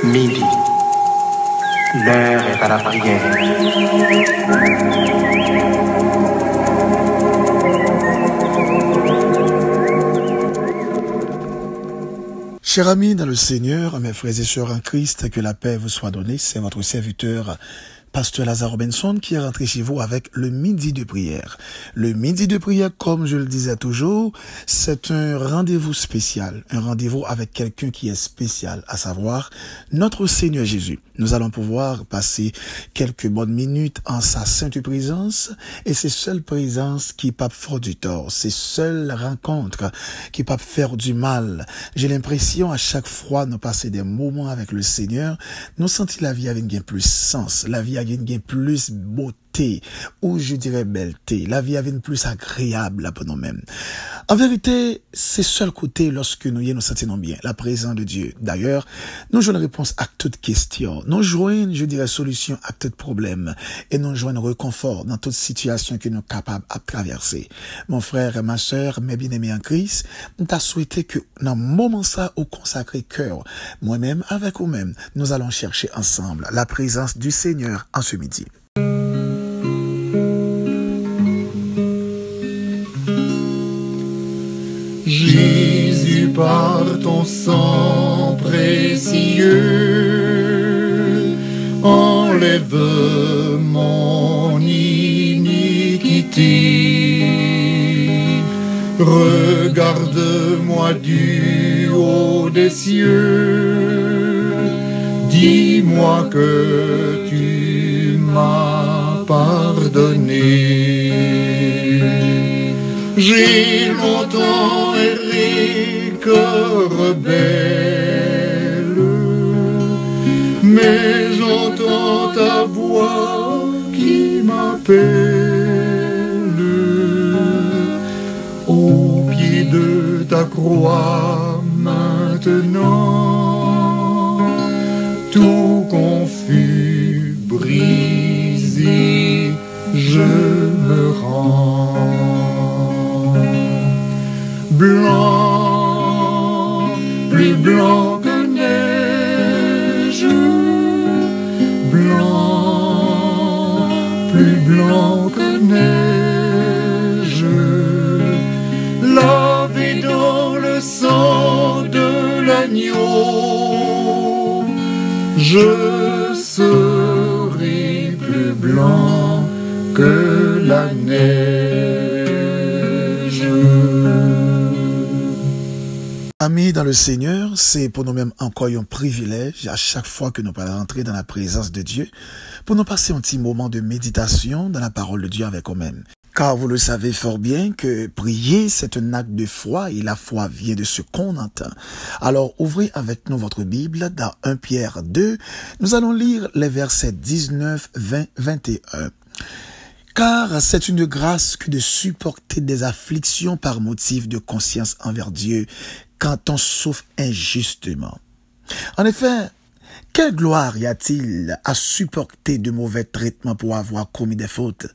Midi, l'heure est à la prière. Chers amis dans le Seigneur, mes frères et sœurs en Christ, que la paix vous soit donnée. C'est votre serviteur, Pasteur Lazare Robinson, qui est rentré chez vous avec le midi de prière. Le midi de prière, comme je le disais toujours, c'est un rendez-vous spécial, un rendez-vous avec quelqu'un qui est spécial, à savoir notre Seigneur Jésus. Nous allons pouvoir passer quelques bonnes minutes en sa sainte présence, et c'est seule présence qui peut faire du tort, c'est seule rencontre qui peut faire du mal. J'ai l'impression à chaque fois nous passer des moments avec le Seigneur, nous sentir la vie avec un plus sens, la vie avec un plus beauté, ou je dirais belleté, la vie avec une plus agréable pour nous-mêmes. En vérité, c'est seul côté lorsque nous sentons bien, la présence de Dieu. D'ailleurs, nous jouons une réponse à toute question, nous jouons, je dirais, solution à tout problème, et nous jouons un réconfort dans toute situation que nous sommes capables de traverser. Mon frère et ma sœur, mes bien-aimés en Christ, nous t'a souhaité que dans le moment ça, au consacré cœur, moi-même avec vous-même, nous allons chercher ensemble la présence du Seigneur en ce midi. Jésus, par ton sang précieux, enlève mon iniquité. Regarde-moi du haut des cieux, dis-moi que tu m'as pardonné. J'ai longtemps erré, cœur rebelle, mais j'entends ta voix qui m'appelle. Au pied de ta croix maintenant, tout confus, brisé, je me rends. Blanc, plus blanc que neige, blanc, plus blanc que neige, lavé dans le sang de l'agneau, je serai plus blanc que la neige. Amis dans le Seigneur, c'est pour nous-mêmes encore un privilège à chaque fois que nous allons rentrer dans la présence de Dieu, pour nous passer un petit moment de méditation dans la parole de Dieu avec nous-mêmes. Car vous le savez fort bien que prier, c'est un acte de foi et la foi vient de ce qu'on entend. Alors ouvrez avec nous votre Bible dans 1 Pierre 2, nous allons lire les versets 19, 20, 21. Car c'est une grâce que de supporter des afflictions par motif de conscience envers Dieu quand on souffre injustement. En effet, quelle gloire y a-t-il à supporter de mauvais traitements pour avoir commis des fautes?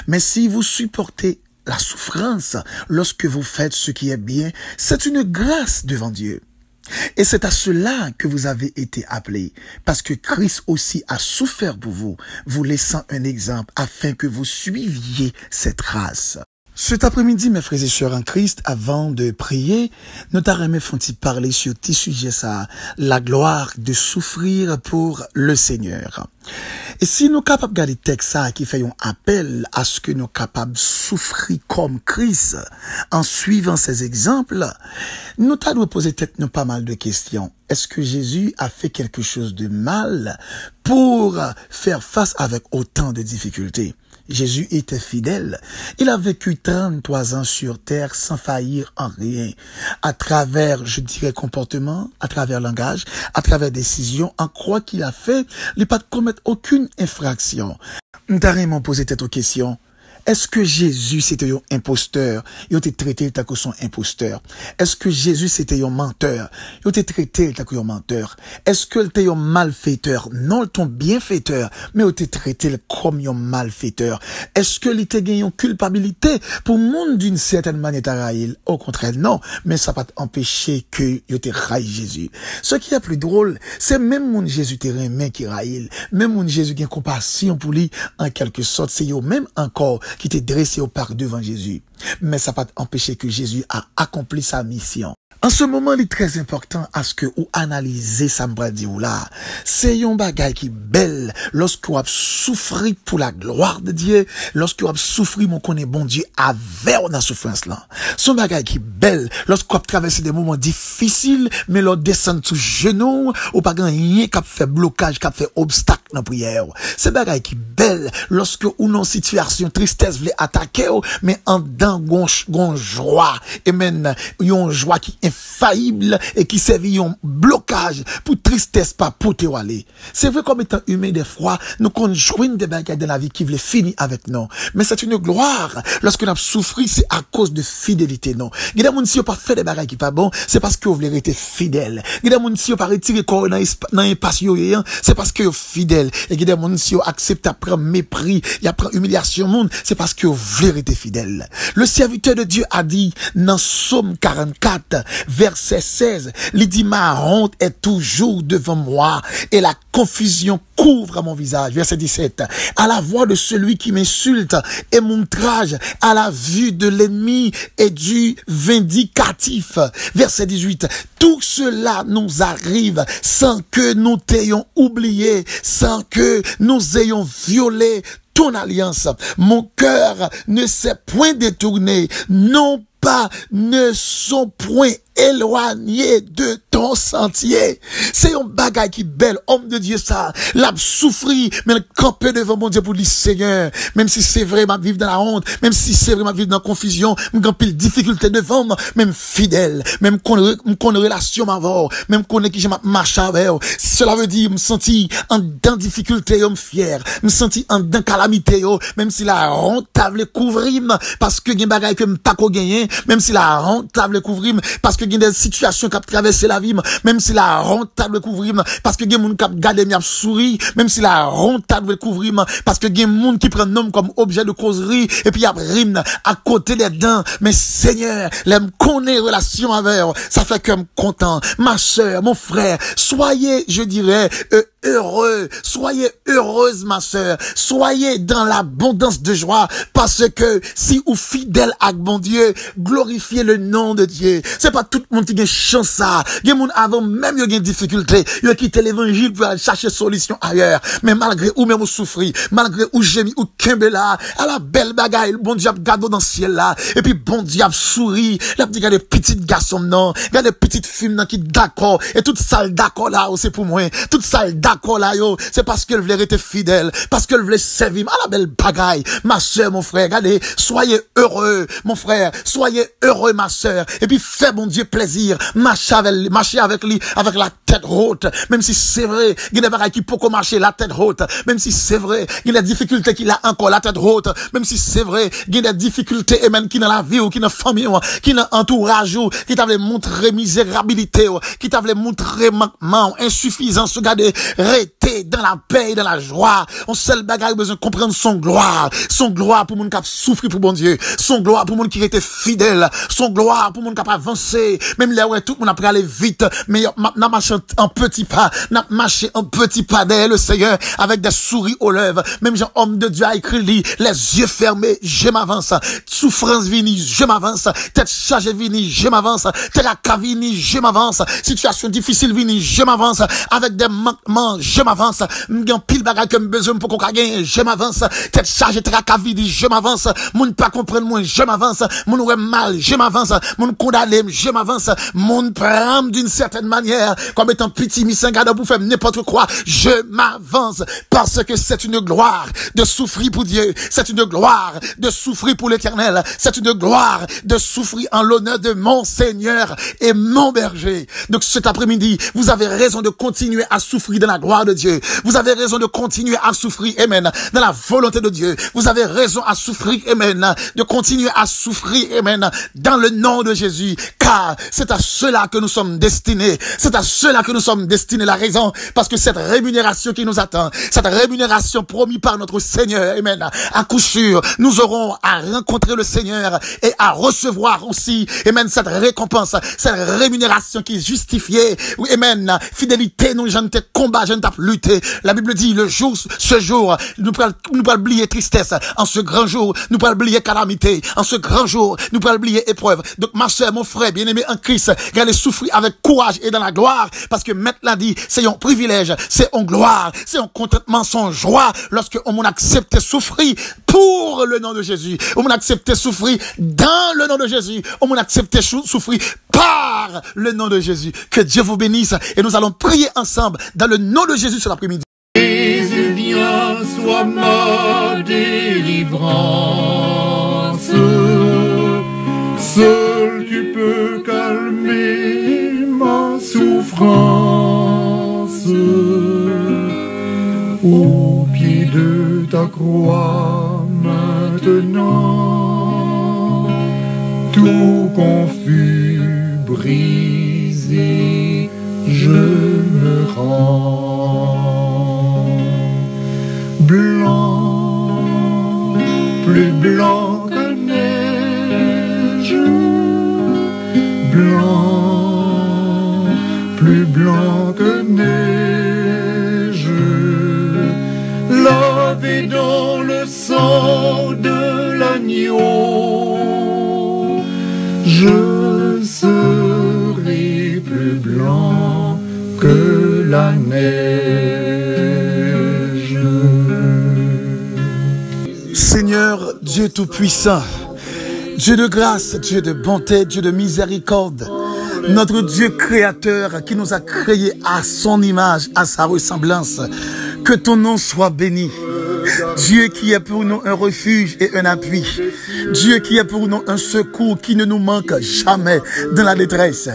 Mais si vous supportez la souffrance lorsque vous faites ce qui est bien, c'est une grâce devant Dieu. Et c'est à cela que vous avez été appelés, parce que Christ aussi a souffert pour vous, vous laissant un exemple afin que vous suiviez cette race. Cet après-midi, mes frères et sœurs en Christ, avant de prier, nous t'arrêtons font-ils parler sur ce sujet ça, la gloire de souffrir pour le Seigneur. Et si nous sommes capables de garder le texte ça qui fait un appel à ce que nous sommes capables de souffrir comme Christ en suivant ces exemples, nous t'avons posé peut-être pas mal de questions. Est-ce que Jésus a fait quelque chose de mal pour faire face avec autant de difficultés? Jésus était fidèle. Il a vécu 33 ans sur terre sans faillir en rien. À travers, je dirais, comportement, à travers langage, à travers décision, en quoi qu'il a fait, il n'a pas de commettre aucune infraction. Nous t'arrêtons posé cette question. Est-ce que Jésus c'était un imposteur? Il a été traité tant que son imposteur. Est-ce que Jésus c'était un menteur? Il a été traité tant que un menteur. Est-ce que il était un malfaiteur? Non, il était un bienfaiteur, mais il a été traité comme un malfaiteur. Est-ce que il était gagné une culpabilité pour monde d'une certaine manière à raïl? Au contraire, non, mais ça va pas empêcher que il était raï Jésus. Ce qui est plus drôle, c'est même mon Jésus terrain qui raïl, même mon Jésus qui a compassion pour lui, en quelque sorte, c'est eux même encore qui était dressé au parc devant Jésus. Mais ça va pas empêcher que Jésus a accompli sa mission. En ce moment, il est très important à ce que vous analysez ça me dit ou là. C'est un bagay qui belle lorsque vous avez souffert pour la gloire de Dieu, lorsque vous avez souffert mon connaît bon Dieu avec dans souffrance là. Son bagay qui belle lorsque vous avez traversé des moments difficiles, mais l'on descend sous genou, ou pas rien qui fait blocage, qui fait obstacle dans la prière. C'est bagay qui belle lorsque ou non situation tristesse voulait attaquer, mais en dedans gon joie et même yon joie qui infaillible et qui servit un blocage pour tristesse pas pour te aller. C'est vrai comme étant humain des fois, nous conjoignons des bagages dans la vie qui voulaient finir avec nous. Mais c'est une gloire. Lorsque nous avons souffert, c'est à cause de fidélité, non. Il y a des gens qui n'ont pas fait des bagages qui pas bon, c'est parce que vous voulez rester fidèle. Il y a des gens qui n'ont pas retiré corps dans l'impasse, c'est parce que vous êtes fidèle. Et il y a des gens qui ont accepté à prendre mépris, il y a prendre humiliation au monde, c'est parce que vous voulez rester fidèle. Le serviteur de Dieu a dit dans Psaume 44, verset 16, il dit ma honte est toujours devant moi et la confusion couvre mon visage. Verset 17, à la voix de celui qui m'insulte et mon outrage, à la vue de l'ennemi et du vindicatif. Verset 18, tout cela nous arrive sans que nous t'ayons oublié, sans que nous ayons violé ton alliance. Mon cœur ne s'est point détourné, non pas ne sont point éloigné de ton sentier. C'est un bagage qui belle, homme de Dieu ça. L'a souffri, mais le camper devant mon Dieu pour dire Seigneur, même si c'est vrai, m'a vivre dans la honte, même si c'est vrai, m'a vivre dans la confusion, m'a pile difficulté devant moi, même fidèle, même qu'on relation m'avant, même qu'on est qui je marche avec. Cela veut dire, me sentir en dans difficulté, me fier, me sentir en dans calamité, même si la honte table couvrir, parce que gen bagage que m'pas ko gagner, même si la honte table couvrir, parce que il y a des situations qui ont traversé la vie, même si la rentable couvrir, parce que il y a des gens qui ont gardé mes souris, même si la rentable couvrir, parce que il y a des gens qui prennent nom comme objet de causerie, et puis il y a rime à côté des dents. Mais Seigneur, l'aime connaît relation avec, ça fait que je suis content. Ma sœur, mon frère, soyez, je dirais, heureux, soyez heureuse, ma sœur, soyez dans l'abondance de joie, parce que si vous fidèle à bon Dieu, glorifiez le nom de Dieu. C'est pas tout le monde qui a chance ça. Il y a des gens avant même qui ont des difficultés, ils ont quitté l'évangile pour aller chercher solution ailleurs. Mais malgré ou même ou souffrir, malgré ou gémi ou kembela, à la belle bagaille, bon Dieu a gardé dans le ciel là, et puis bon Dieu a souri, il a dit qu'il y a des petits garçons non, il y a des petites filles qui d'accord, et toute salle d'accord là, c'est pour moi, toute salle d'accord là, yo, c'est parce qu'elle voulait être fidèle, parce qu'elle voulait servir, à la belle bagaille, ma soeur, mon frère, regardez, soyez heureux, mon frère, soyez heureux, ma soeur, et puis fais bon Dieu plaisir, marcher avec lui, avec la tête haute, même si c'est vrai, il y a des bagailles qui peuvent marcher la tête haute, même si c'est vrai, il y a des difficultés qu'il a encore la tête haute, même si c'est vrai, il y a des difficultés, et même qui dans la vie, ou qui dans la famille, ou qui dans l'entourage, ou qui t'avait montré misérabilité, ou qui t'avait montré manquement, insuffisance, regardez, rester dans la paix, dans la joie, on seul bagaille besoin de comprendre son gloire pour moun qui a souffert pour bon Dieu, son gloire pour moun qui était fidèle, son gloire pour moun qui a avancé, même là où tout le monde a pris aller vite, mais n'a marché en petit pas, n'a marché en petit pas derrière le Seigneur, avec des souris aux lèvres, même Jean homme de Dieu a écrit les yeux fermés, je m'avance, souffrance vini, je m'avance, tête chargée vini, je m'avance, tête à vini, je m'avance, situation difficile vini, je m'avance, avec des manquements, je m'avance, m'gan pile bagage que besoin pour qu'on gagne, je m'avance, tête chargée, tête à vini, je m'avance, moun pas comprendre moi, je m'avance, moun ouais mal, je m'avance, moun condamné, je m'avance, moun prend d'une certaine manière, comme étant petit misengada pour faire n'importe quoi, je m'avance, parce que c'est une gloire de souffrir pour Dieu, c'est une gloire de souffrir pour l'Éternel, c'est une gloire de souffrir en l'honneur de mon Seigneur et mon berger. Donc cet après-midi, vous avez raison de continuer à souffrir dans la gloire de Dieu. Dieu. Vous avez raison de continuer à souffrir, amen, dans la volonté de Dieu. Vous avez raison à souffrir, amen, de continuer à souffrir, amen, dans le nom de Jésus, car c'est à cela que nous sommes destinés. C'est à cela que nous sommes destinés. La raison, parce que cette rémunération qui nous attend, cette rémunération promise par notre Seigneur, amen, à coup sûr, nous aurons à rencontrer le Seigneur et à recevoir aussi, amen, cette récompense, cette rémunération qui est justifiée. Oui, amen. Fidélité, nous, je ne t'ai combat, je ne t'ai lutté. La Bible dit, ce jour, nous pouvons oublier tristesse. En ce grand jour, nous pouvons oublier calamité. En ce grand jour, nous pouvons oublier épreuve. Donc, ma soeur, mon frère, bien-aimé en Christ, regardez souffrir avec courage et dans la gloire, parce que maintenant dit, c'est un privilège, c'est une gloire, c'est un contentement, son joie, lorsque on accepte souffrir pour le nom de Jésus. On accepte souffrir dans le nom de Jésus. On accepte souffrir par le nom de Jésus. Que Dieu vous bénisse et nous allons prier ensemble dans le nom de Jésus cet après-midi. Jésus, viens, sois ma délivrance. Seul tu peux calmer ma souffrance. Au pied de ta croix maintenant, tout confus, brisé, je me rends. Blanc, plus blanc que neige, blanc, plus blanc que neige, lavé dans le sang de l'agneau, je serai plus blanc que la neige. Seigneur Dieu Tout-Puissant, Dieu de grâce, Dieu de bonté, Dieu de miséricorde, notre Dieu créateur qui nous a créés à son image, à sa ressemblance, que ton nom soit béni. Dieu qui est pour nous un refuge et un appui. Dieu qui est pour nous un secours qui ne nous manque jamais dans la détresse.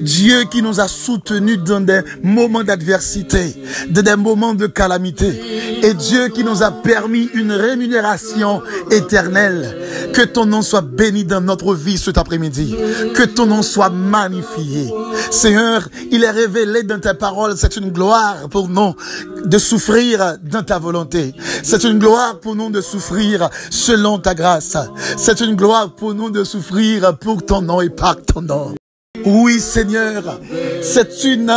Dieu qui nous a soutenus dans des moments d'adversité, dans des moments de calamité. Et Dieu qui nous a permis une rémunération éternelle. Que ton nom soit béni dans notre vie cet après-midi. Que ton nom soit magnifié. Seigneur, il est révélé dans ta parole, c'est une gloire pour nous de souffrir dans ta volonté. C'est une gloire pour nous de souffrir selon ta grâce. C'est une gloire pour nous de souffrir pour ton nom et par ton nom. Oui, Seigneur, c'est une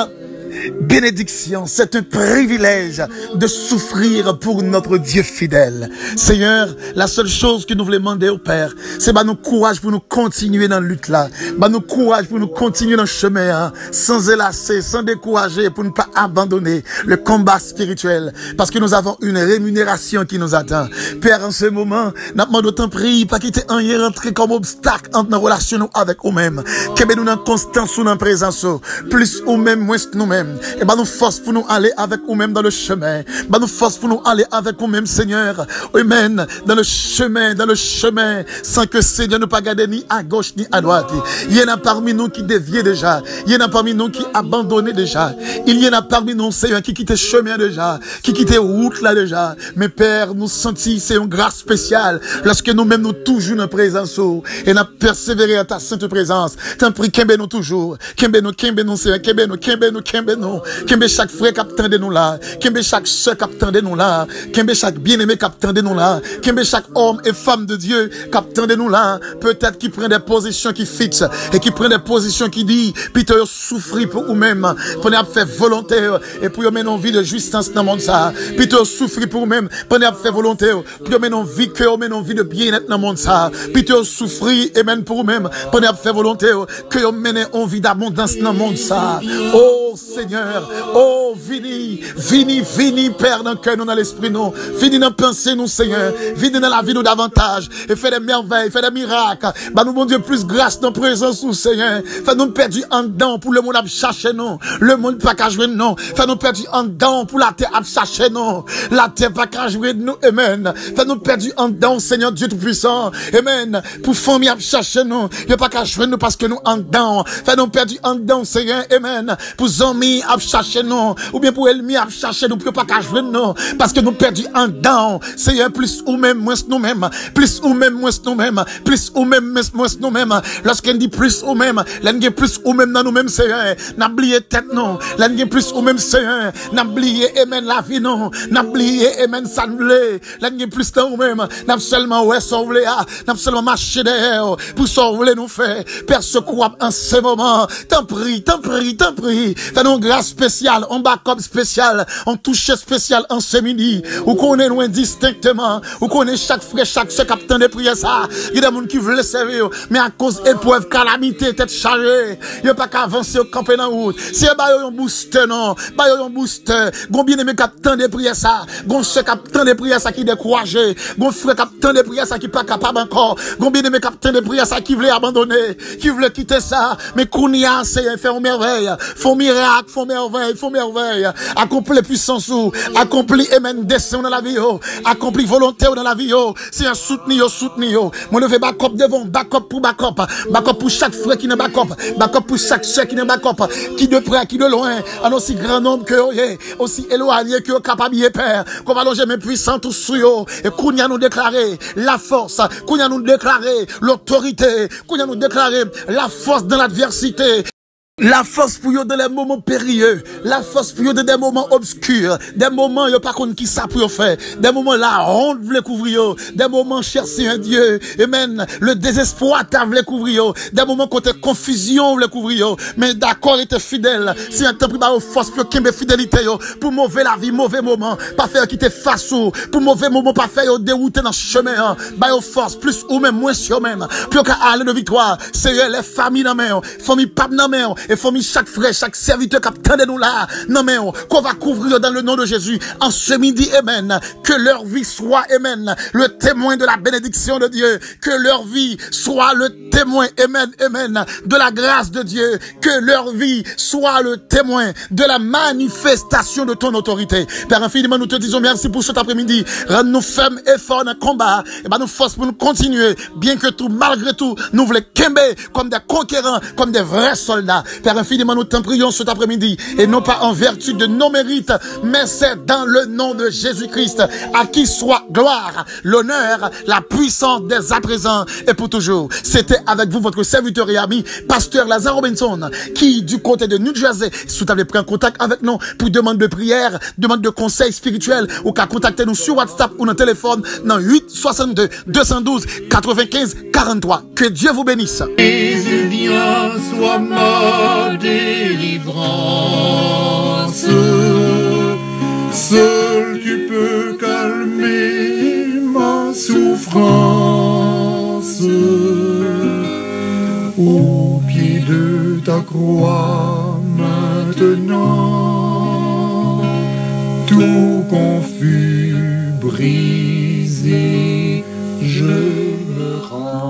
bénédiction, c'est un privilège de souffrir pour notre Dieu fidèle. Seigneur, la seule chose que nous voulons demander au Père, c'est nous courage pour nous continuer dans la lutte là. Nous courage pour nous continuer dans le chemin, hein, sans élasser, sans décourager, pour ne pas abandonner le combat spirituel. Parce que nous avons une rémunération qui nous attend. Père, en ce moment, nous demandons autant prier, pas quitter un y rentrer comme obstacle entre nos relations avec nous-mêmes. Que nous dans constance ou dans présence, plus ou même, moins nous-mêmes. Et nous force pour nous aller avec nous-mêmes dans le chemin. Nous force pour nous aller avec nous-mêmes, Seigneur. Amen. Dans le chemin, sans que Seigneur ne pas garder ni à gauche ni à droite. Il y en a parmi nous qui déviaient déjà. Il y en a parmi nous qui abandonnaient déjà. Il y en a parmi nous, Seigneur, qui quittaient chemin déjà, qui quittaient route là déjà. Mais Père, nous sentons, c'est une grâce spéciale lorsque nous-mêmes nous toujours dans présence et nous persévérer à ta sainte présence. T'en prie, qu'embe nous toujours. Qu'embe nous, Seigneur. Qu'embe nous. Qu'embe chaque frère qui attendait nous là. Qu'embe chaque soeur qui attendait nous là. Qu'embe chaque bien-aimé qui attendait nous là. Qu'embe chaque homme et femme de Dieu qui attendait nous là. Peut-être qui prend des positions qui fixent et qui prend des positions qui dit, plutôt souffrir pour vous-même, pour nous faire volontaire et pour nous mener une vie de justice dans le monde ça. Plutôt souffrir pour vous-même, pour nous faire volontaire, pour nous mener une vie que nous mener une vie de bien-être dans le monde ça. Plutôt souffrir et même pour vous-même, pour nous faire volontaire, que nous mener une vie d'abondance dans le monde ça. Oh Seigneur, oh vini, Père, dans le cœur, nous dans l'esprit, nous. Vini dans la pensée, nous, Seigneur. Vini dans la vie, nous, davantage. Et fais des merveilles, fais des miracles. Nous, mon Dieu, plus grâce dans la présence, nous, Seigneur. Fais-nous perdre en dedans pour le monde à chercher, nous. Le monde pas qu'à jouer, non. Fais-nous perdre en dedans pour la terre à chercher, nous. La terre pas qu'à jouer, nous. Amen. Fais-nous perdre en dedans, Seigneur Dieu Tout-Puissant. Amen. Pour famille à chercher, nous. Il n'y a pas qu'à jouer, nous, parce que nous, en dedans. Fais-nous perdre en dedans, Seigneur. Amen. Pour amis à chercher, nous. Ou bien pour ennemis à cherché nous pour pas qu'à jouer non parce que nous perdu en dedans. Seigneur, plus ou même moins nous-mêmes, plus ou même moins nous-mêmes, plus ou même moins nous-mêmes. Lorsqu'on dit plus ou même, l'en plus ou même dans nous-mêmes, Seigneur, n'a oublié tête non, l'en plus ou même, Seigneur, n'a oublié amen la vie non, n'a oublié amen sanglé, l'en plus dans nous-mêmes, n'a seulement ouais sauver n'a seulement marché derrière pour sauver nous faire Père secours en ce moment. T'en prie, fais-nous grâce spéciale, on backup spécial, on touche spécial en ce midi, ou qu'on est loin distinctement, ou qu'on est chaque frère, chaque ce capitaine de prière ça, il y a des gens qui veulent servir, mais à cause épreuve, calamité, tête chargée, il n'y a pas qu'à avancer au camper dans la route. Si bah yon booster non, bah yon booster, gon bien aimé capitaine de prière ça, gon ce capitaine de prière ça qui découragé, gon frère capitaine de prière ça qui pas capable encore, gon bien aimé capitaine de prière ça qui voulait abandonner, qui voulait quitter ça, mais Kounia c'est faire une merveille, font miracle, font merveille, accompli puissance ou, accompli amen descend dans la vie yo, accompli volonté dans la vie yo, c'est un soutenir yo, mon levé backup devant, backup pour chaque frère qui n'est backup pour chaque soeur qui n'est backup, qui de près, qui de loin, en aussi grand nombre que aussi éloigné que capable père, qu'on va loger mes puissants tous sous yo, et Kounia nous déclarer la force, Kounia nous déclarer l'autorité, Kounia nous déclarer la force dans l'adversité. La force pour eux dans les moments périlleux, la force pour eux dans des moments obscurs, des moments yo pas contre qui ça pour faire, des moments la honte voulait couvrir, des moments chercher un Dieu, amen, le désespoir t'a voulait couvrir, des moments côté confusion voulait couvrir, mais d'accord était fidèle, si un temps pour force pour qu'il fidélité yo, pour mauvais la vie, mauvais moment, pas faire quitter face ou, pour mauvais moment pas faire yo dérouter dans chemin, ba yo force plus ou même moins sur même, pour qu'à aller de victoire, c'est les familles dans main, famille pas dans main. Et famille, chaque frère, chaque serviteur qui attend de nous là, non mais qu'on va couvrir dans le nom de Jésus en ce midi, amen. Que leur vie soit, amen, le témoin de la bénédiction de Dieu. Que leur vie soit le témoin, amen, de la grâce de Dieu. Que leur vie soit le témoin de la manifestation de ton autorité. Père infiniment, nous te disons merci pour cet après-midi. Rends-nous fermes et forts dans le combat. Et ben nous force pour nous continuer, bien que tout, malgré tout, nous voulons quimber comme des conquérants, comme des vrais soldats. Père infiniment, nous t'en prions cet après-midi, et non pas en vertu de nos mérites, mais c'est dans le nom de Jésus-Christ, à qui soit gloire, l'honneur, la puissance dès à présent et pour toujours. C'était avec vous votre serviteur et ami, pasteur Lazare Robinson, qui du côté de New Jersey, si vous avez pris en contact avec nous pour demande de prière, demande de conseil spirituel, ou qu'à contacter nous sur WhatsApp ou dans téléphone, dans 8 62 212 95 43. Que Dieu vous bénisse. Et bien soit ma délivrance, seul tu peux calmer ma souffrance. Au pied de ta croix maintenant, tout confus, brisé, je me rends.